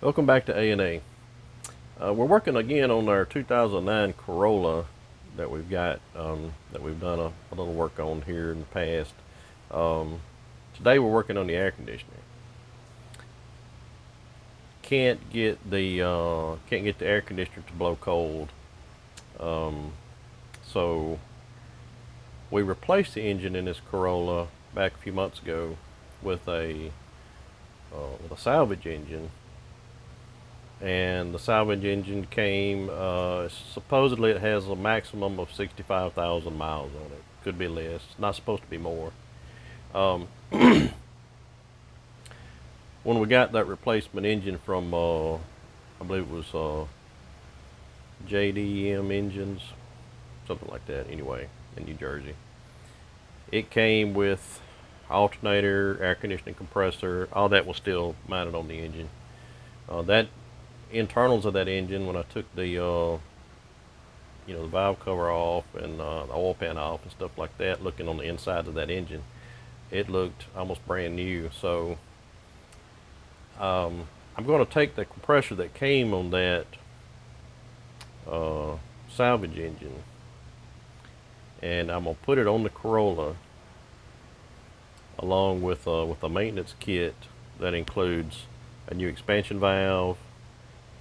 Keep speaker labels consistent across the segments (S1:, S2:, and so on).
S1: Welcome back to A&A. We're working again on our 2009 Corolla that we've got, that we've done a little work on here in the past. Um, Today we're working on the air conditioner. Can't get the air conditioner to blow cold. Um, so we replaced the engine in this Corolla back a few months ago with a salvage engine, and the salvage engine came. Supposedly, it has a maximum of 65,000 miles on it. Could be less. It's not supposed to be more. Um, when we got that replacement engine from, I believe it was JDM engines, something like that. Anyway, in New Jersey, it came with alternator, air conditioning compressor. All that was still mounted on the engine. That internals of that engine, when I took the valve cover off and the oil pan off and stuff like that, looking on the inside of that engine, it looked almost brand new. So I'm going to take the compressor that came on that uh, salvage engine, and I'm going to put it on the Corolla along with a maintenance kit that includes a new expansion valve,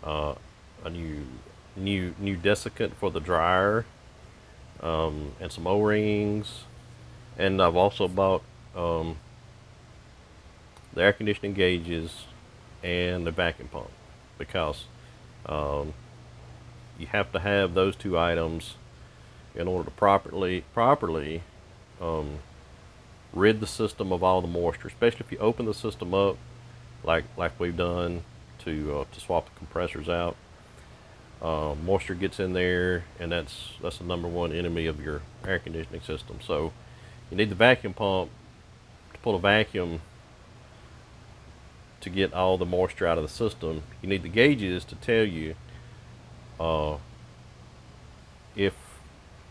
S1: uh, a new desiccant for the dryer, and some O-rings. And I've also bought um, the air conditioning gauges and the vacuum pump, because um, you have to have those two items in order to properly um, rid the system of all the moisture. Especially if you open the system up, like we've done to swap the compressors out. Moisture gets in there, and that's the number one enemy of your air conditioning system. So you need the vacuum pump to pull a vacuum to get all the moisture out of the system. You need the gauges to tell you uh, if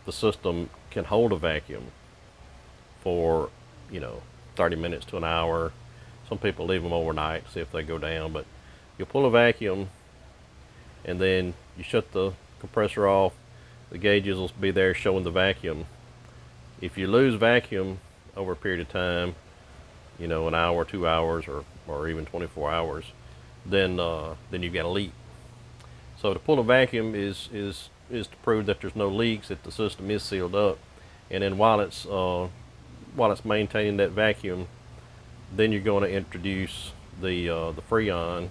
S1: the system can hold a vacuum for, you know, 30 minutes to an hour. Some people leave them overnight to see if they go down, but you'll pull a vacuum and then you shut the compressor off. The gauges will be there showing the vacuum. If you lose vacuum over a period of time, an hour, 2 hours, or even 24 hours, then you've got a leak. So to pull a vacuum is to prove that there's no leaks, that the system is sealed up, and then while it's maintaining that vacuum, then you're going to introduce the freon.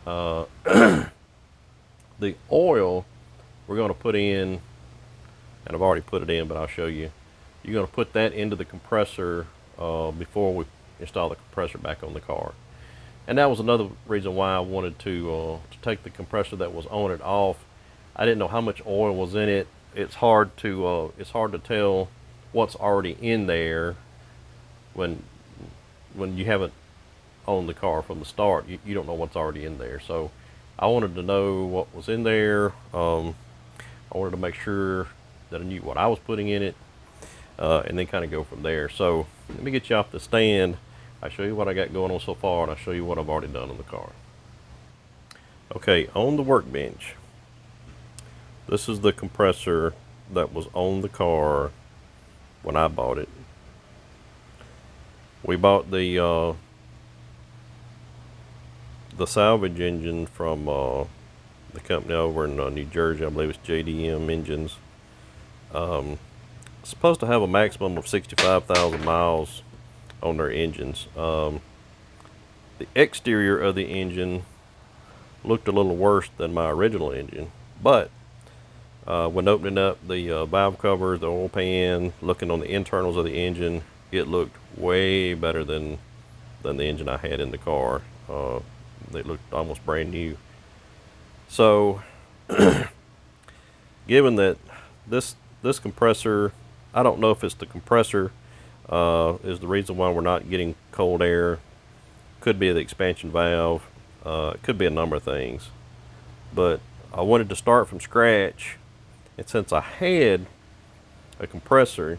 S1: Uh, the oil we're going to put in, and I've already put it in, but I'll show you. You're going to put that into the compressor before we install the compressor back on the car. And that was another reason why I wanted to take the compressor that was on it off. I didn't know how much oil was in it. It's hard to tell what's already in there when you haven't owned the car from the start. You don't know what's already in there. So I wanted to know what was in there. I wanted to make sure that I knew what I was putting in it, and then kind of go from there. So let me get you off the stand. I'll show you what I got going on so far, and I'll show you what I've already done on the car. Okay, on the workbench, this is the compressor that was on the car when I bought it. We bought the salvage engine from the company over in New Jersey. I believe it's JDM engines. It's supposed to have a maximum of 65,000 miles on their engines. The exterior of the engine looked a little worse than my original engine, but when opening up the valve cover, the oil pan, looking on the internals of the engine, it looked way better than the engine I had in the car. They looked almost brand new. So, given that this compressor, I don't know if it's the compressor is the reason why we're not getting cold air. Could be the expansion valve. It could be a number of things. But I wanted to start from scratch, and since I had a compressor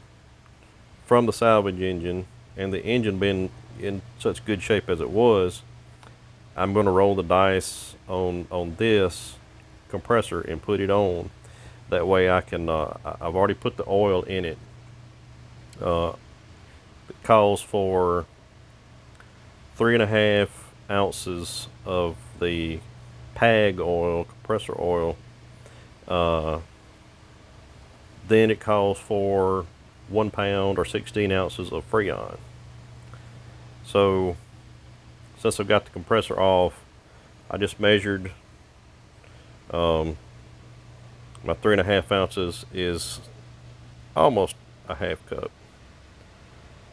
S1: from the salvage engine and the engine being in such good shape as it was, I'm going to roll the dice on this compressor and put it on. That way I can, I've already put the oil in it. It calls for 3.5 ounces of the PAG oil, compressor oil. Then it calls for 1 pound or 16 ounces of freon. So since I've got the compressor off, I just measured my 3.5 ounces is almost a half cup.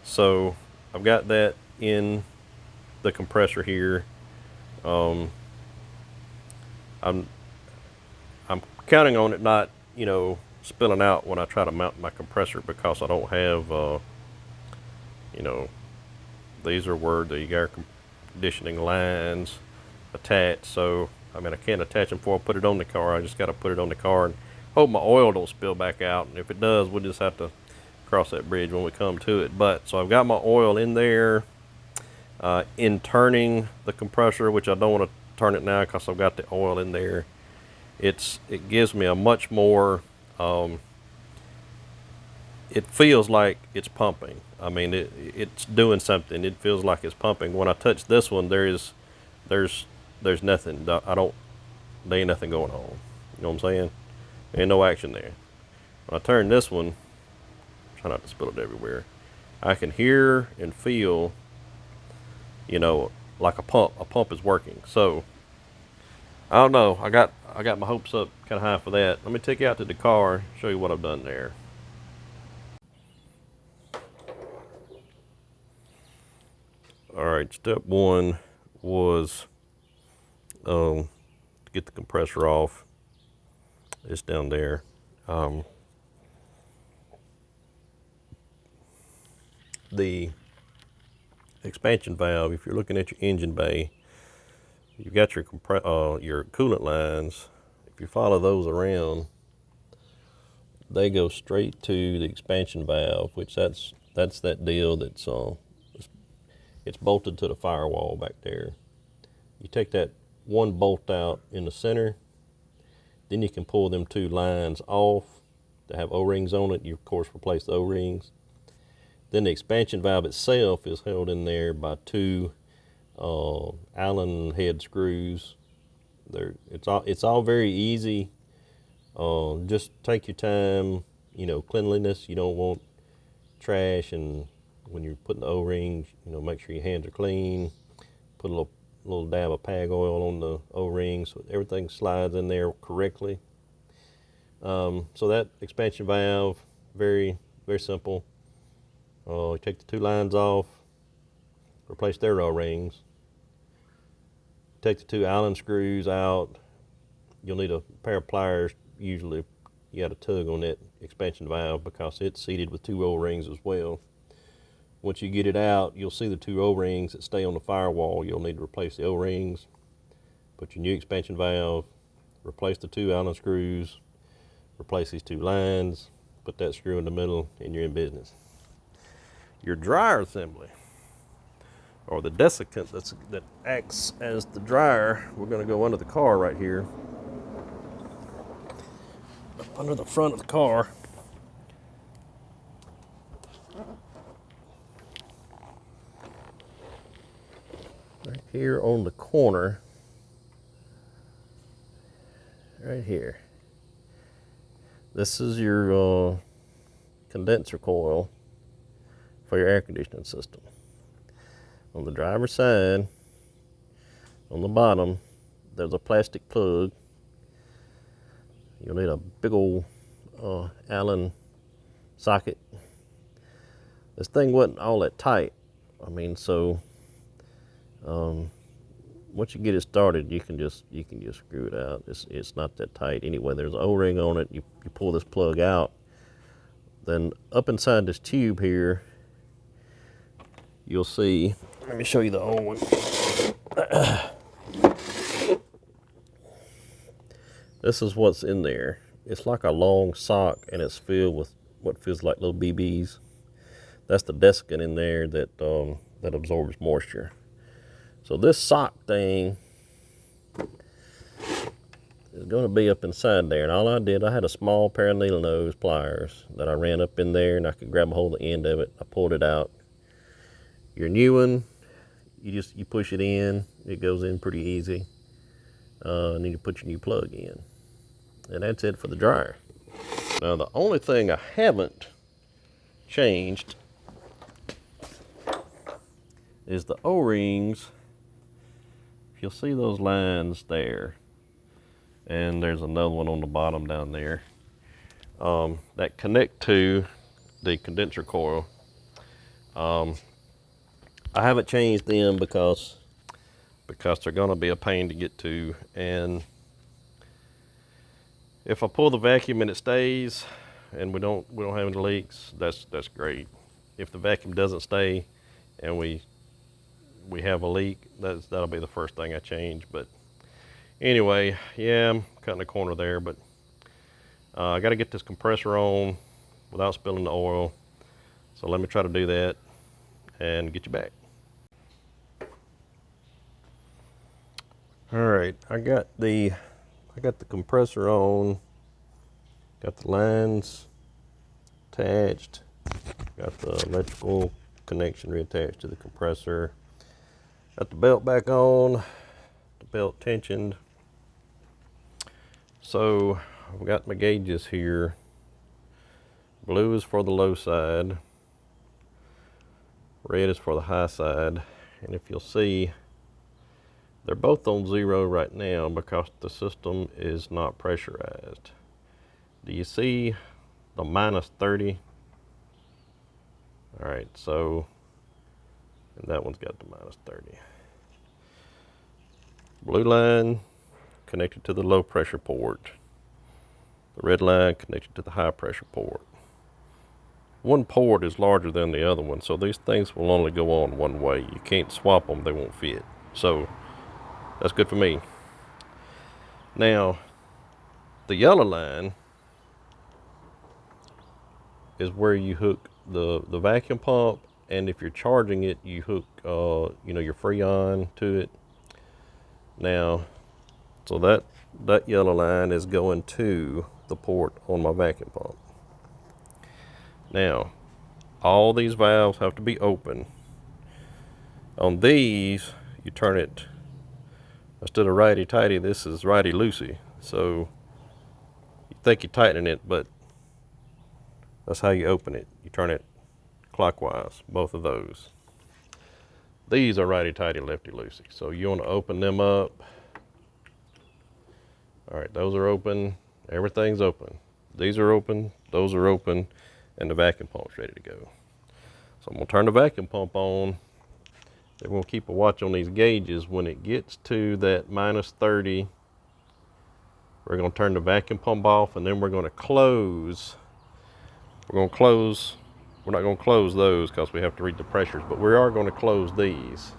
S1: So I've got that in the compressor here. I'm counting on it not, spilling out when I try to mount my compressor, because I don't have, these are where the air conditioning lines attached. So, I can't attach them before I put it on the car. I just got to put it on the car and hope my oil don't spill back out. And if it does, we'll just have to cross that bridge when we come to it. But, so I've got my oil in there. In turning the compressor, which I don't want to turn it now because I've got the oil in there, it gives me a much more, it feels like it's pumping. It's doing something. It feels like it's pumping. When I touch this one, there's nothing. There ain't nothing going on. You know what I'm saying? Ain't no action there. When I turn this one, try not to spill it everywhere, I can hear and feel, like a pump. A pump is working. So I don't know. I got my hopes up kind of high for that. Let me take you out to the car, show you what I've done there. All right, step one was to get the compressor off. It's down there. The expansion valve, if you're looking at your engine bay, you've got your coolant lines. If you follow those around, they go straight to the expansion valve, which that's that deal that's it's bolted to the firewall back there. You take that one bolt out in the center, then you can pull them 2 lines off that have O-rings on it. You of course replace the O-rings. Then the expansion valve itself is held in there by 2 Allen head screws. It's all very easy. Just take your time. Cleanliness. You don't want trash, and when you're putting the O-rings, make sure your hands are clean. Put a little dab of PAG oil on the O-rings so everything slides in there correctly. So that expansion valve, very, very simple. You take the 2 lines off, replace their O-rings. Take the 2 Allen screws out. You'll need a pair of pliers. Usually you got to tug on that expansion valve because it's seated with 2 O-rings as well. Once you get it out, you'll see the 2 O-rings that stay on the firewall. You'll need to replace the O-rings, put your new expansion valve, replace the 2 Allen screws, replace these 2 lines, put that screw in the middle, and you're in business. Your dryer assembly, or the desiccant that acts as the dryer, we're going to go under the car right here. Up under the front of the car. Right here on the corner. Right here. This is your condenser coil for your air conditioning system. On the driver's side, on the bottom, there's a plastic plug. You'll need a big old Allen socket. This thing wasn't all that tight. So once you get it started, you can just screw it out. It's not that tight anyway. There's an O-ring on it. You pull this plug out. Then up inside this tube here, you'll see. Let me show you the old one. This is what's in there. It's like a long sock, and it's filled with what feels like little BBs. That's the desiccant in there that absorbs moisture. So this sock thing is going to be up inside there, and all I did, I had a small pair of needle nose pliers that I ran up in there, and I could grab a hold of the end of it. I pulled it out. Your new one, you push it in, it goes in pretty easy. And then you put your new plug in, and that's it for the dryer. Now the only thing I haven't changed is the O-rings. You'll see those lines there, and there's another one on the bottom down there that connect to the condenser coil. I haven't changed them because they're going to be a pain to get to, and if I pull the vacuum and it stays and we don't have any leaks, that's great. If the vacuum doesn't stay and we have a leak, that'll be the first thing I change. But anyway, yeah, I'm cutting the corner there, but I got to get this compressor on without spilling the oil. So let me try to do that and get you back. All right, I got the compressor on, got the lines attached, got the electrical connection reattached to the compressor, got the belt back on, the belt tensioned. So I've got my gauges here. Blue is for the low side, red is for the high side, and if you'll see, they're both on 0 right now because the system is not pressurized. Do you see the -30? All right, so, and that one's got the -30. Blue line connected to the low pressure port. The red line connected to the high pressure port. One port is larger than the other one, so these things will only go on one way. You can't swap them, they won't fit. So that's good for me. Now, the yellow line is where you hook the vacuum pump, and if you're charging it, you hook your freon to it. Now, so that yellow line is going to the port on my vacuum pump. Now, all these valves have to be open. On these, you turn it, instead of righty-tighty, this is righty-loosey. So you think you're tightening it, but that's how you open it. You turn it clockwise, both of those. These are righty-tighty, lefty-loosey. So you want to open them up. All right, those are open. Everything's open. These are open, those are open, and the vacuum pump's ready to go. So I'm gonna turn the vacuum pump on. Then we'll keep a watch on these gauges. When it gets to that -30, we're gonna turn the vacuum pump off, and then we're gonna close. We're not gonna close those because we have to read the pressures, but we are gonna close these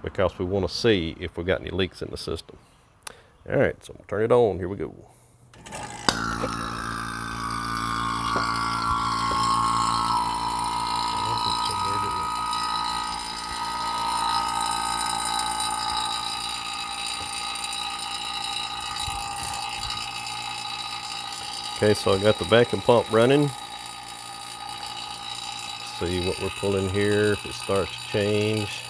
S1: because we wanna see if we got any leaks in the system. All right, so we'll turn it on, here we go. Okay, so I got the vacuum pump running. See what we're pulling here, if it starts to change.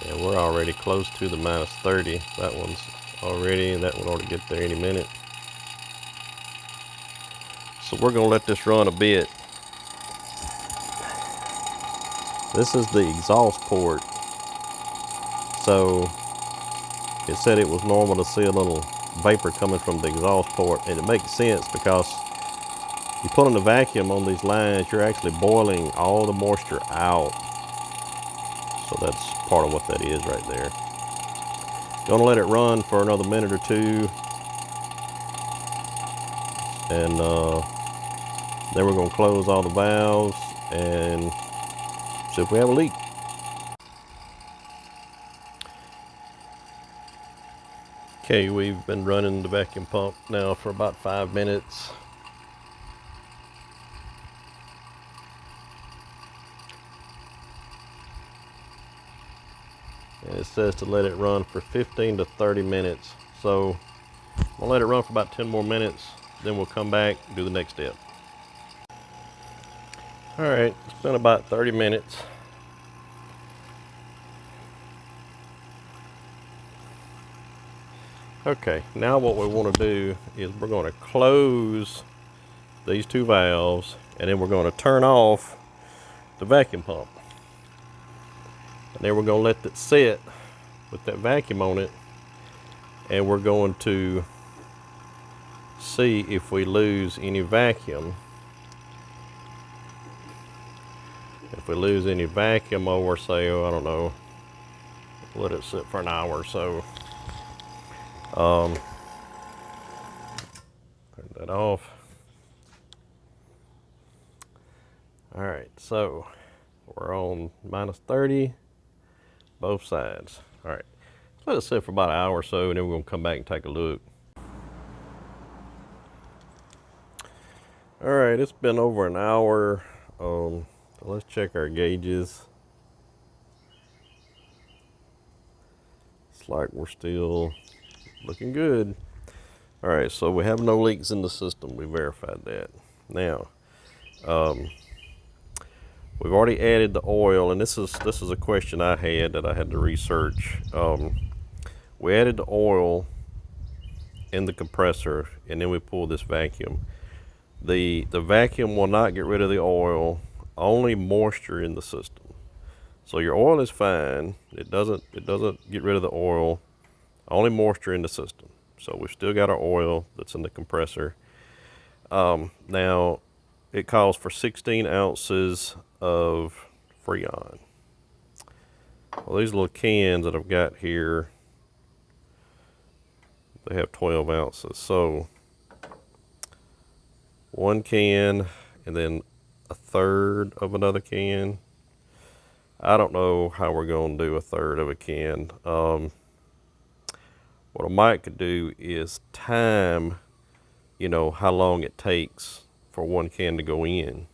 S1: Yeah, we're already close to the -30. That one's already, and that one ought to get there any minute. So we're gonna let this run a bit. This is the exhaust port. So it said it was normal to see a little vapor coming from the exhaust port, and it makes sense because you put on the vacuum on these lines, you're actually boiling all the moisture out. So that's part of what that is right there. Gonna let it run for another minute or two, and then we're gonna close all the valves and see if we have a leak. Okay, we've been running the vacuum pump now for about 5 minutes. says to let it run for 15 to 30 minutes. So we'll let it run for about 10 more minutes, then we'll come back and do the next step. All right, it's been about 30 minutes. Okay, now what we want to do is we're going to close these two valves, and then we're going to turn off the vacuum pump. And then we're going to let it sit with that vacuum on it, and we're going to see if we lose any vacuum. If we lose any vacuum over, say, I don't know, let it sit for an hour or so. Turn that off. All right, so we're on minus 30, both sides. All right, let it sit for about an hour or so, and then we're gonna come back and take a look. All right, it's been over an hour. So let's check our gauges. It's like we're still looking good. All right, so we have no leaks in the system. We verified that. Now, we've already added the oil, and this is a question I had that I had to research. We added the oil in the compressor, and then we pulled this vacuum. The vacuum will not get rid of the oil, only moisture in the system. So your oil is fine. It doesn't get rid of the oil, only moisture in the system. So we've still got our oil that's in the compressor. Now, it calls for 16 ounces of freon. Well, these little cans that I've got here, they have 12 ounces. So one can and then a third of another can. I don't know how we're going to do a third of a can. What I might could do is time, how long it takes for one can to go in.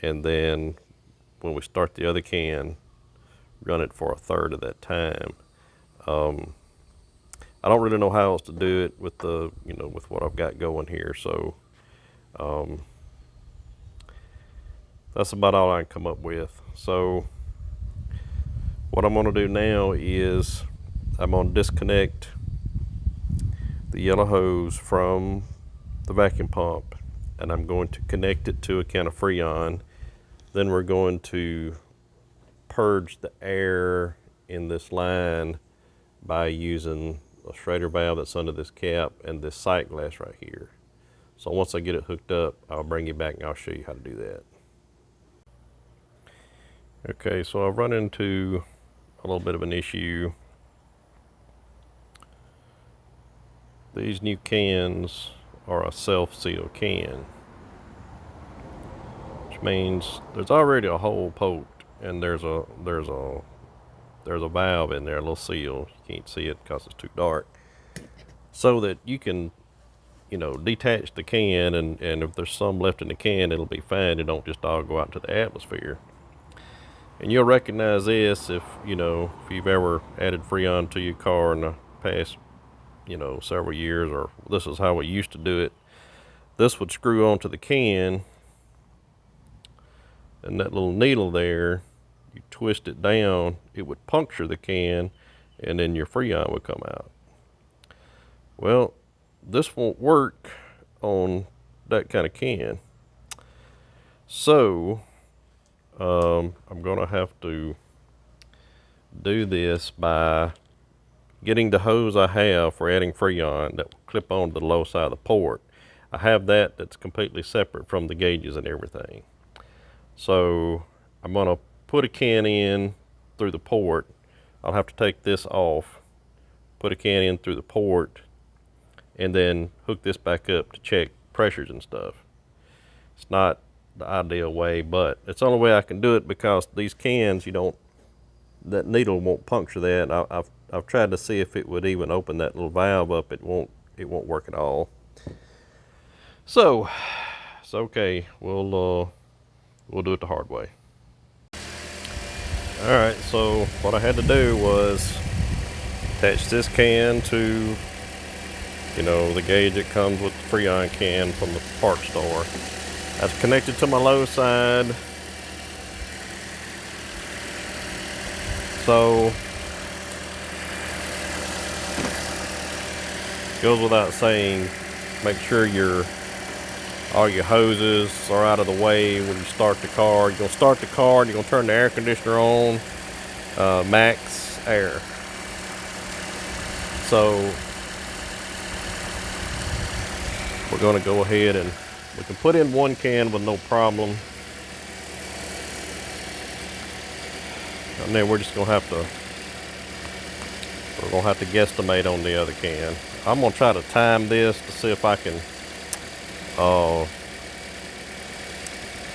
S1: And then when we start the other can, run it for a third of that time. I don't really know how else to do it with with what I've got going here. So that's about all I can come up with. So what I'm going to do now is I'm going to disconnect the yellow hose from the vacuum pump, and I'm going to connect it to a can of freon. Then we're going to purge the air in this line by using a Schrader valve that's under this cap and this sight glass right here. So once I get it hooked up, I'll bring you back and I'll show you how to do that. Okay, so I've run into a little bit of an issue. These new cans are a self-seal can, which means there's already a hole poked, and there's a valve in there, a little seal. You can't see it because it's too dark. So that you can, detach the can, and if there's some left in the can, it'll be fine. It don't just all go out into the atmosphere. And you'll recognize this if you've ever added freon to your car in the past, several years, or this is how we used to do it. This would screw onto the can, and that little needle there, you twist it down, it would puncture the can, and then your freon would come out. Well, this won't work on that kind of can. So I'm gonna have to do this by getting the hose I have for adding freon that will clip onto the low side of the port. I have that's completely separate from the gauges and everything. So I'm gonna put a can in through the port. I'll have to take this off, put a can in through the port, and then hook this back up to check pressures and stuff. It's not the ideal way, but it's the only way I can do it, because these cans, that needle won't puncture that. I've tried to see if it would even open that little valve up. It won't work at all. So it's okay. We'll do it the hard way. Alright, so what I had to do was attach this can to, the gauge that comes with the freon can from the parts store. That's connected to my low side. So, goes without saying, make sure all your hoses are out of the way when you start the car. You're gonna start the car and you're gonna turn the air conditioner on, max air. So we're gonna go ahead and we can put in one can with no problem. And then we're just gonna have to guesstimate on the other can. I'm gonna try to time this to see if I can.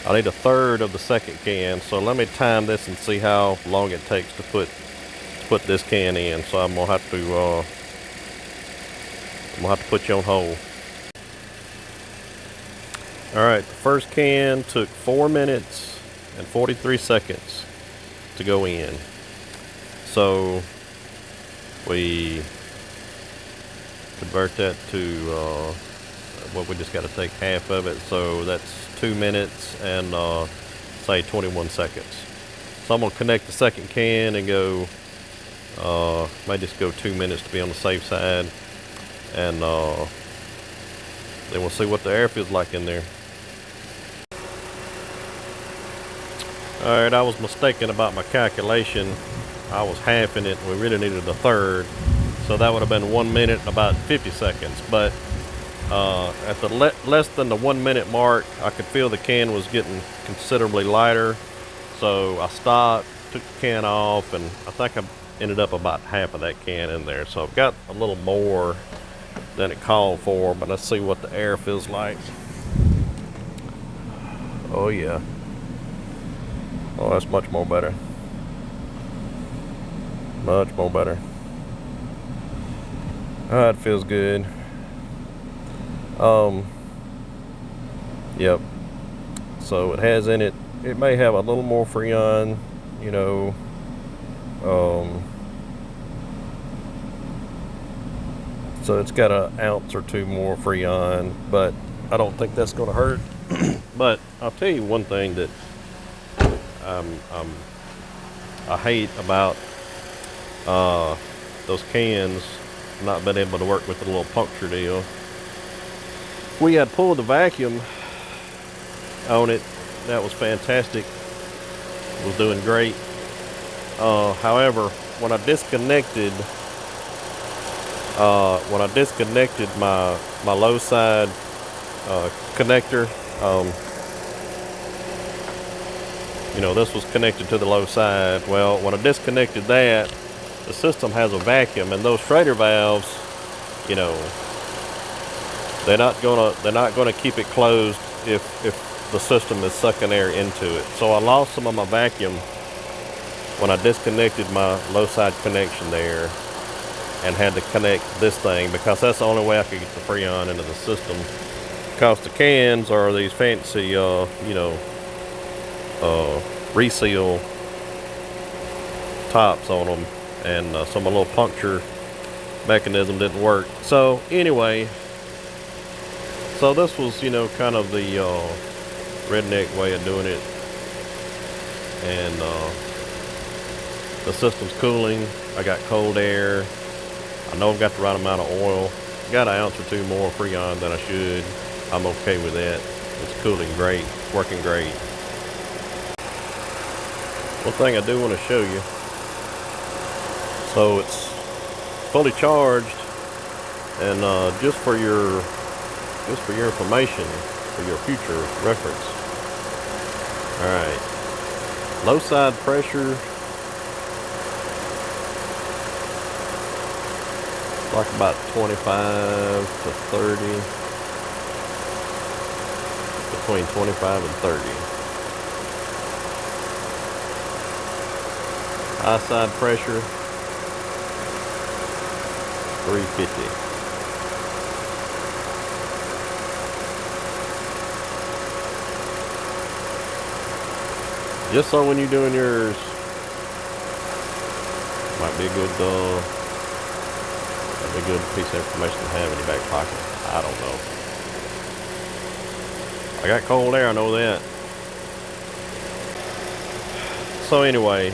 S1: I need a third of the second can, so let me time this and see how long it takes to put this can in. So I'm gonna have to put you on hold. All right, the first can took 4 minutes and 43 seconds to go in. So we convert that to we just got to take half of it, so that's 2 minutes and say 21 seconds. So I'm gonna connect the second can and go might just go 2 minutes to be on the safe side, and then we'll see what the air feels like in there. Alright, I was mistaken about my calculation. I was halving it. We really needed a third, so that would have been 1 minute and about 50 seconds. But at the less than the 1 minute mark, I could feel the can was getting considerably lighter. So I stopped, took the can off, and I think I ended up about half of that can in there. So I've got a little more than it called for, but let's see what the air feels like. Oh yeah. Oh, that's much more better. Much more better. It feels good. Yep. So it has in it, it may have a little more freon, so it's got an ounce or two more freon, but I don't think that's going to hurt. But I'll tell you one thing that I hate about those cans not being able to work with the little puncture deal. We had pulled the vacuum on it. That was fantastic. It was doing great. However, when I disconnected my low side connector, this was connected to the low side. Well, when I disconnected that, the system has a vacuum, and those Schrader valves, they're not gonna keep it closed if the system is sucking air into it. So I lost some of my vacuum when I disconnected my low side connection there and had to connect this thing, because that's the only way I could get the freon into the system. Because the cans are these fancy, reseal tops on them, and so my little puncture mechanism didn't work. So anyway, so this was kind of the redneck way of doing it, and the system's cooling. I got cold air. I know I've got the right amount of oil. Got an ounce or two more freon than I should. I'm okay with that. It's cooling great, working great. One thing I do want to show you. So it's fully charged, and just for your information, for your future reference. All right, low side pressure, like about 25 to 30, between 25 and 30. High side pressure, 350. Just so when you're doing yours, Might be a good piece of information to have in your back pocket. I don't know. I got cold air, I know that. So anyway,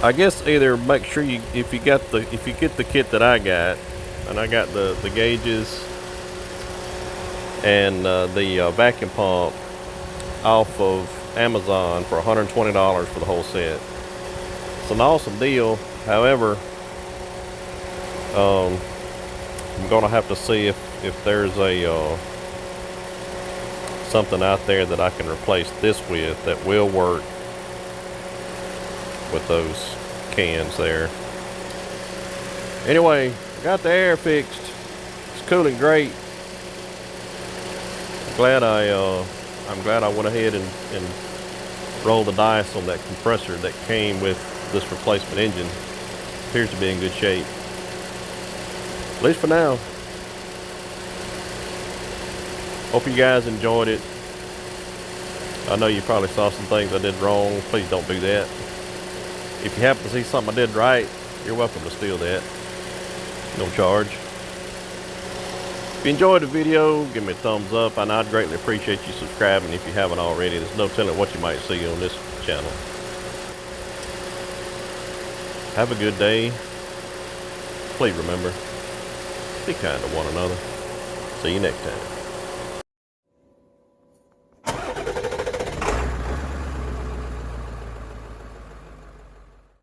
S1: I guess either make sure if you get the kit that I got, and I got the gauges and the vacuum pump off of Amazon for $120 for the whole set. It's an awesome deal. However, I'm gonna have to see if there's a something out there that I can replace this with that will work with those cans there. Anyway, got the air fixed. It's cooling great. I'm glad I went ahead and rolled the dice on that compressor that came with this replacement engine. Appears to be in good shape, at least for now. Hope you guys enjoyed it. I know you probably saw some things I did wrong. Please don't do that. If you happen to see something I did right, you're welcome to steal that. No charge. If you enjoyed the video, give me a thumbs up, and I'd greatly appreciate you subscribing if you haven't already. There's no telling what you might see on this channel. Have a good day. Please remember, be kind to one another. See you next time.